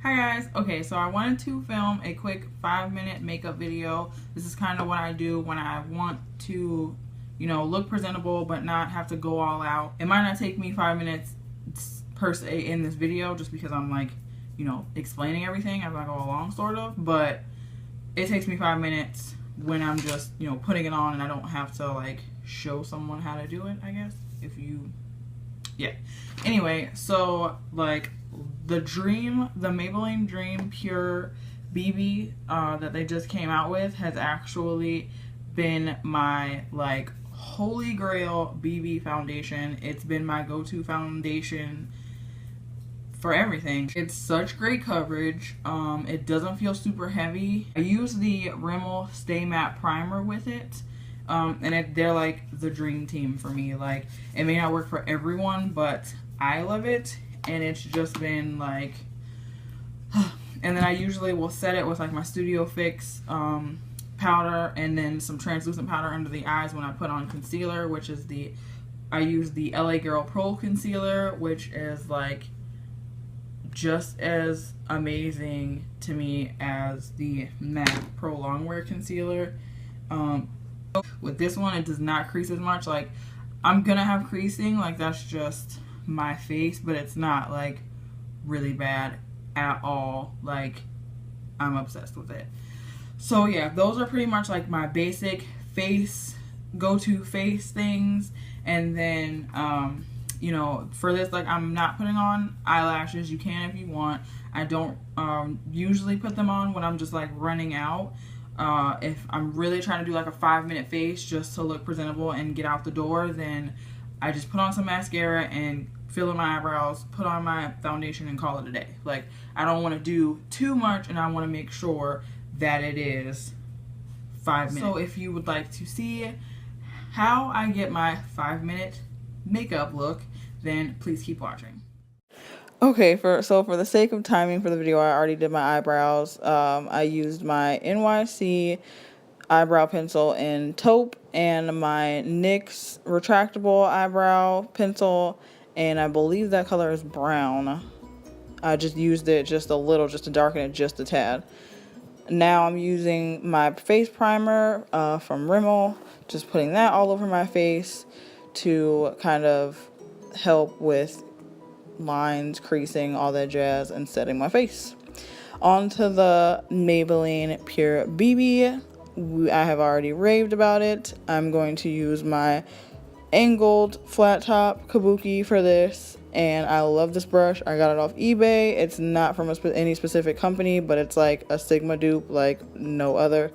Hi guys. Okay, so I wanted to film a quick 5-minute makeup video. This is kind of what I do when I want to, look presentable but not have to go all out. It might not take me 5 minutes per se in this video just because I'm like, explaining everything as I go along sort of, but it takes me 5 minutes when I'm just, putting it on and I don't have to like show someone how to do it, I guess. Yeah. Anyway, so like the Maybelline Dream Pure BB that they just came out with has actually been my like holy grail BB foundation. It's been my go-to foundation for everything. It's such great coverage. It doesn't feel super heavy. I use the Rimmel Stay Matte Primer with it. And they're like the dream team for me. Like, it may not work for everyone, but I love it. And it's just been like, and then I usually will set it with like my Studio Fix powder and then some translucent powder under the eyes when I put on concealer, which is I use the LA Girl Pro Concealer, which is like just as amazing to me as the MAC Pro Longwear Concealer. With this one, it does not crease as much. Like, I'm gonna have creasing, like that's just my face, but it's not like really bad at all. Like, I'm obsessed with it. So yeah, those are pretty much like my basic go-to face things. And then for this, like, I'm not putting on eyelashes. You can if you want. I don't usually put them on when I'm just like running out. If I'm really trying to do like a 5-minute face just to look presentable and get out the door, then I just put on some mascara and fill in my eyebrows, put on my foundation, and call it a day. Like, I don't want to do too much, and I want to make sure that it is 5 minutes. So if you would like to see how I get my 5-minute makeup look, then please keep watching. Okay, for the sake of timing for the video, I already did my eyebrows. I used my NYX eyebrow pencil in taupe and my NYX retractable eyebrow pencil, and I believe that color is brown. I just used it just a little, just to darken it just a tad. Now I'm using my face primer from Rimmel, just putting that all over my face to kind of help with lines, creasing, all that jazz, and setting my face. Onto the Maybelline Pure BB. I have already raved about it. I'm going to use my angled flat top kabuki for this, and I love this brush. I got it off eBay. It's not from any specific company, but it's like a Sigma dupe like no other.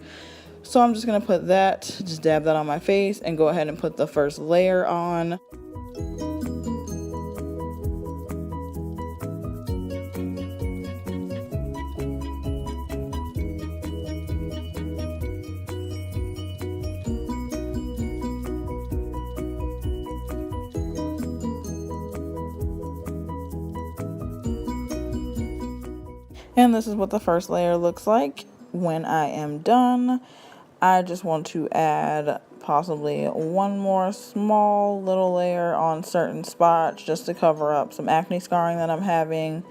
So I'm just gonna put that, just dab that on my face, and go ahead and put the first layer on. And this is what the first layer looks like when I am done. I just want to add possibly one more small little layer on certain spots just to cover up some acne scarring that I'm having,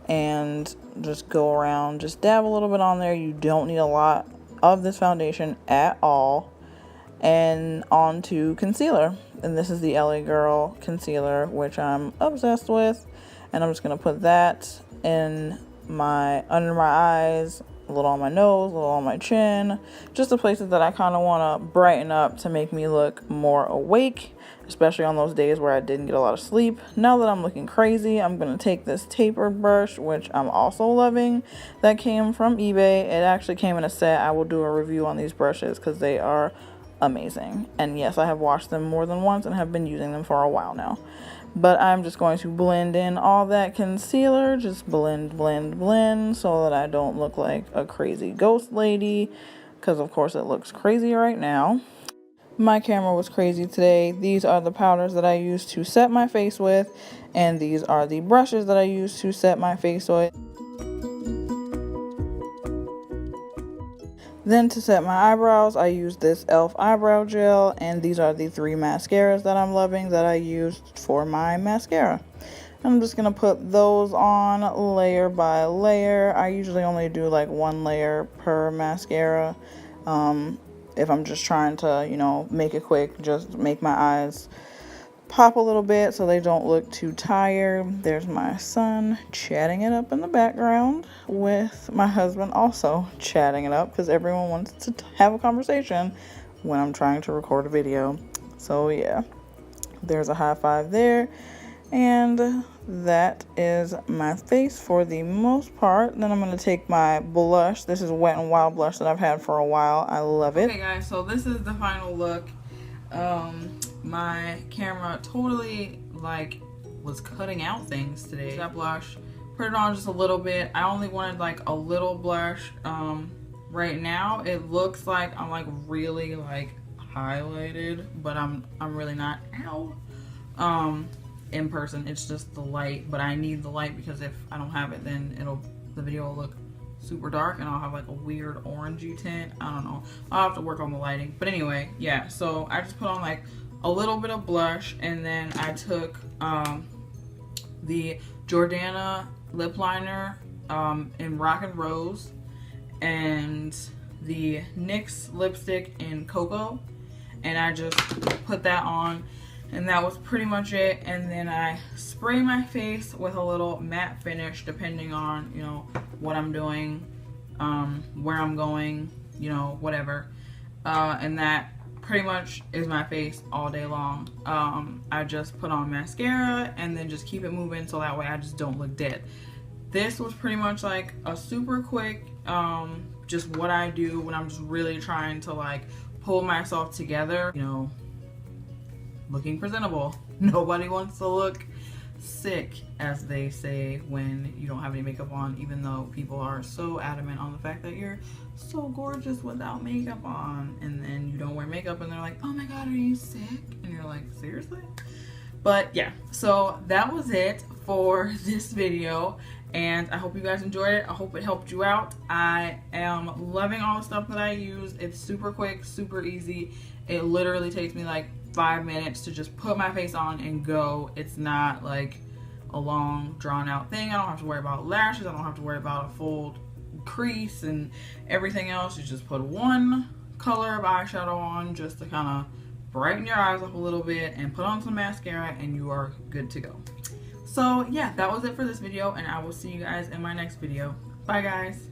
and just go around, just dab a little bit on there. You don't need a lot of this foundation at all. And on to concealer. And this is the LA Girl concealer, which I'm obsessed with. And I'm just going to put that in under my eyes, a little on my nose, a little on my chin, just the places that I kind of want to brighten up to make me look more awake, especially on those days where I didn't get a lot of sleep. Now that I'm looking crazy, I'm going to take this tapered brush, which I'm also loving, that came from eBay. It actually came in a set. I will do a review on these brushes because they are amazing. And yes, I have washed them more than once and have been using them for a while now. But I'm just going to blend in all that concealer, just blend, blend, blend, so that I don't look like a crazy ghost lady, because of course it looks crazy right now. My camera was crazy today. These are the powders that I use to set my face with, and these are the brushes that I use to set my face with. Then to set my eyebrows, I use this e.l.f. eyebrow gel, and these are the 3 mascaras that I'm loving that I used for my mascara. I'm just going to put those on layer by layer. I usually only do like one layer per mascara. If I'm just trying to, you know, make it quick, just make my eyes pop a little bit so they don't look too tired. There's my son chatting it up in the background with my husband also chatting it up because everyone wants to have a conversation when I'm trying to record a video. So yeah, there's a high five there. And that is my face for the most part. Then I'm going to take my blush. This is Wet n Wild blush that I've had for a while. I love it. Okay guys, so this is the final look. My camera totally like was cutting out things today. That blush, put it on just a little bit. I only wanted like a little blush. Right now it looks like I'm like really like highlighted, but I'm really not. Ow. In person it's just the light, but I need the light because if I don't have it, then the video will look super dark and I'll have like a weird orangey tint. I don't know, I'll have to work on the lighting. But anyway, yeah, so I just put on like a little bit of blush, and then I took the Jordana lip liner in Rock and Rose and the NYX lipstick in Cocoa, and I just put that on. And that was pretty much it. And then I spray my face with a little matte finish depending on, you know, what I'm doing, where I'm going, you know, whatever. And that pretty much is my face all day long. I just put on mascara and then just keep it moving so that way I just don't look dead. This was pretty much like a super quick, just what I do when I'm just really trying to like pull myself together, you know, looking presentable. Nobody wants to look sick, as they say, when you don't have any makeup on, even though people are so adamant on the fact that you're so gorgeous without makeup on, and then you don't wear makeup and they're like, oh my god, are you sick? And you're like, seriously? But yeah, so that was it for this video, and I hope you guys enjoyed it. I hope it helped you out. I am loving all the stuff that I use. It's super quick, super easy. It literally takes me like 5 minutes to just put my face on and go. It's not like a long drawn out thing. I don't have to worry about lashes. I don't have to worry about a full crease and everything else. You just put one color of eyeshadow on just to kind of brighten your eyes up a little bit and put on some mascara and you are good to go. So yeah, that was it for this video, and I will see you guys in my next video. Bye guys.